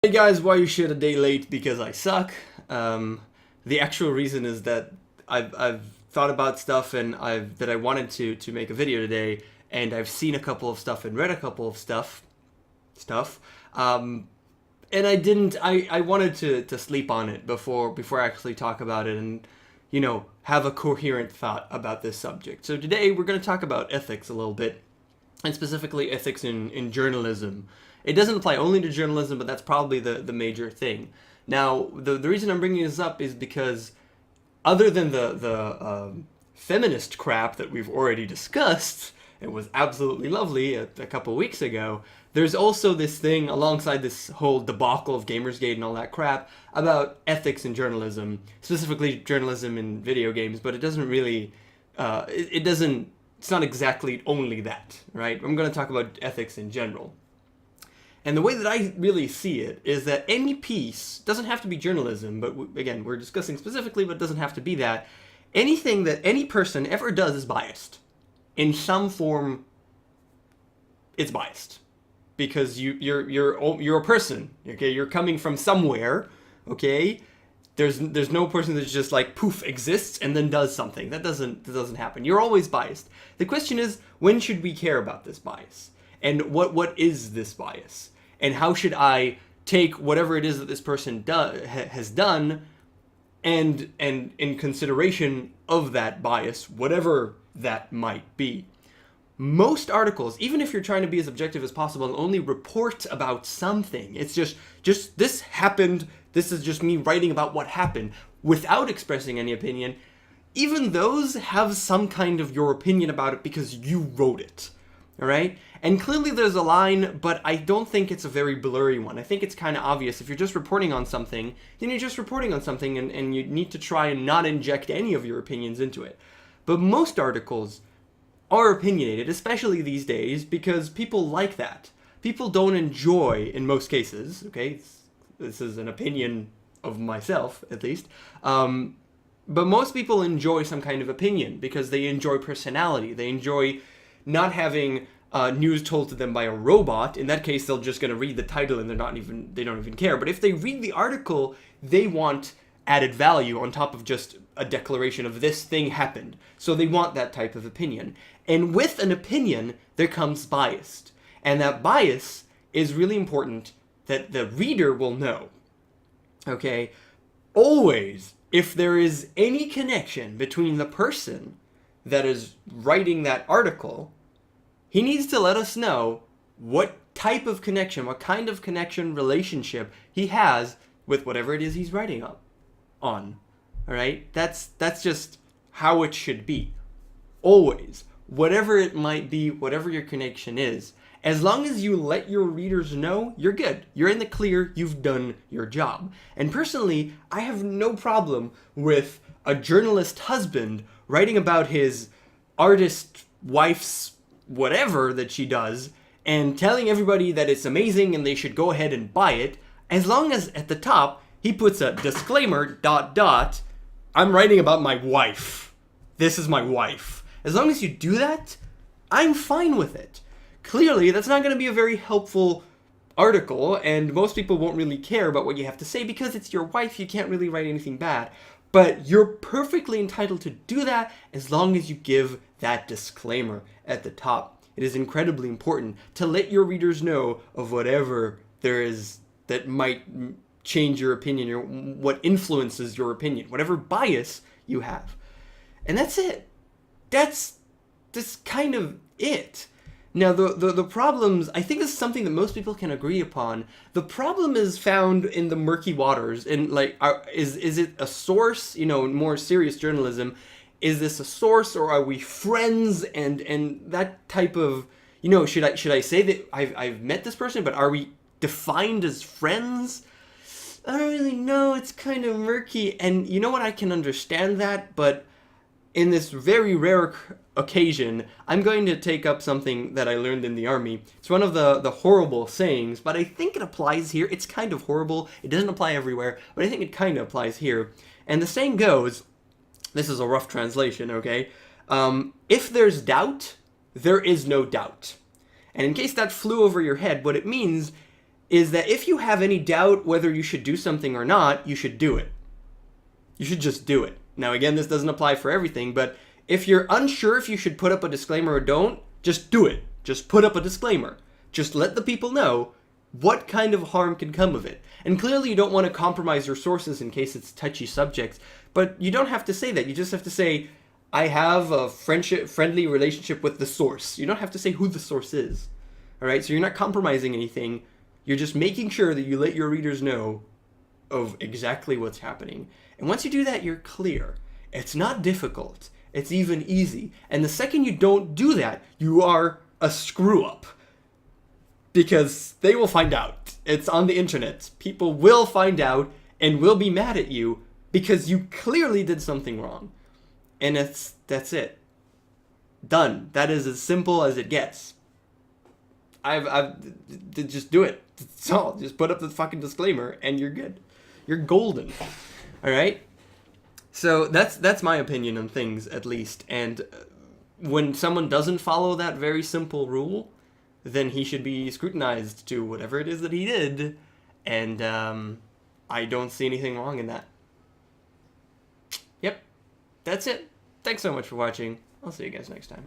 Hey guys, why you shit a day late? Because I suck. The actual reason is that I've thought about stuff and that I wanted to make a video today, and I've seen a couple of stuff and read a couple of stuff, and I didn't. I wanted to sleep on it before I actually talk about it and have a coherent thought about this subject. So today we're going to talk about ethics a little bit, and specifically ethics in journalism. It doesn't apply only to journalism, but that's probably the major thing. Now, the reason I'm bringing this up is because other than the feminist crap that we've already discussed, it was absolutely lovely a couple weeks ago, there's also this thing alongside this whole debacle of Gamersgate and all that crap about ethics in journalism, specifically journalism in video games, but it doesn't really, it's not exactly only that, right? I'm going to talk about ethics in general. And the way that I really see it is that any piece, doesn't have to be journalism, but again, we're discussing specifically, but it doesn't have to be that. Anything that any person ever does is biased. In some form, it's biased. Because you're a person, okay? You're coming from somewhere, okay? There's no person that's just like, poof, exists and then does something. That doesn't happen. You're always biased. The question is, when should we care about this bias? And what is this bias? And how should I take whatever it is that this person has done and in consideration of that bias, whatever that might be? Most articles, even if you're trying to be as objective as possible and only report about something, it's just this happened, this is just me writing about what happened without expressing any opinion, even those have some kind of your opinion about it because you wrote it. All right? And clearly there's a line, but I don't think it's a very blurry one. I think it's kind of obvious. If you're just reporting on something, then you're just reporting on something and you need to try and not inject any of your opinions into it. But most articles are opinionated, especially these days, because people like that. People don't enjoy, in most cases, okay? This is an opinion of myself, at least. But most people enjoy some kind of opinion because they enjoy personality. They enjoy not having news told to them by a robot. In that case, they're just going to read the title and they don't even care. But if they read the article, they want added value on top of just a declaration of this thing happened. So they want that type of opinion. And with an opinion, there comes bias. And that bias is really important that the reader will know. Okay? Always, if there is any connection between the person that is writing that article, he needs to let us know what type of connection, what kind of connection relationship he has with whatever it is he's writing on. All right? That's just how it should be. Always. Whatever it might be, whatever your connection is, as long as you let your readers know, you're good. You're in the clear. You've done your job. And personally, I have no problem with a journalist husband writing about his artist wife's whatever that she does and telling everybody that it's amazing and they should go ahead and buy it, as long as at the top he puts a disclaimer, ... I'm writing about my wife. This is my wife. As long as you do that, I'm fine with it. Clearly, that's not going to be a very helpful article, and most people won't really care about what you have to say because it's your wife, you can't really write anything bad. But you're perfectly entitled to do that as long as you give that disclaimer at the top. It is incredibly important to let your readers know of whatever there is that might change your opinion or what influences your opinion, whatever bias you have. And that's it. That's kind of it. Now, the problems, I think this is something that most people can agree upon. The problem is found in the murky waters. And, like, is it a source, more serious journalism? Is this a source, or are we friends? And that type of, should I say that I've met this person, but are we defined as friends? I don't really know. It's kind of murky. And you know what? I can understand that, but in this very rare occasion, I'm going to take up something that I learned in the army. It's one of the horrible sayings, but I think it applies here. It's kind of horrible. It doesn't apply everywhere, but I think it kind of applies here. And the saying goes, this is a rough translation, okay? If there's doubt, there is no doubt. And in case that flew over your head, what it means is that if you have any doubt whether you should do something or not, you should do it. You should just do it. Now, again, this doesn't apply for everything, but if you're unsure if you should put up a disclaimer or don't, just do it. Just put up a disclaimer. Just let the people know what kind of harm can come of it. And clearly you don't want to compromise your sources in case it's touchy subjects, but you don't have to say that. You just have to say, I have a friendly relationship with the source. You don't have to say who the source is. All right, so you're not compromising anything. You're just making sure that you let your readers know of exactly what's happening. And once you do that, you're clear. It's not difficult. It's even easy. And the second you don't do that, you are a screw up. Because they will find out. It's on the internet. People will find out and will be mad at you because you clearly did something wrong. And that's it. Done. That is as simple as it gets. Just do it. That's all. Just put up the fucking disclaimer and you're good. You're golden. All right? So that's my opinion on things, at least. And when someone doesn't follow that very simple rule, then he should be scrutinized to whatever it is that he did. And I don't see anything wrong in that. Yep. That's it. Thanks so much for watching. I'll see you guys next time.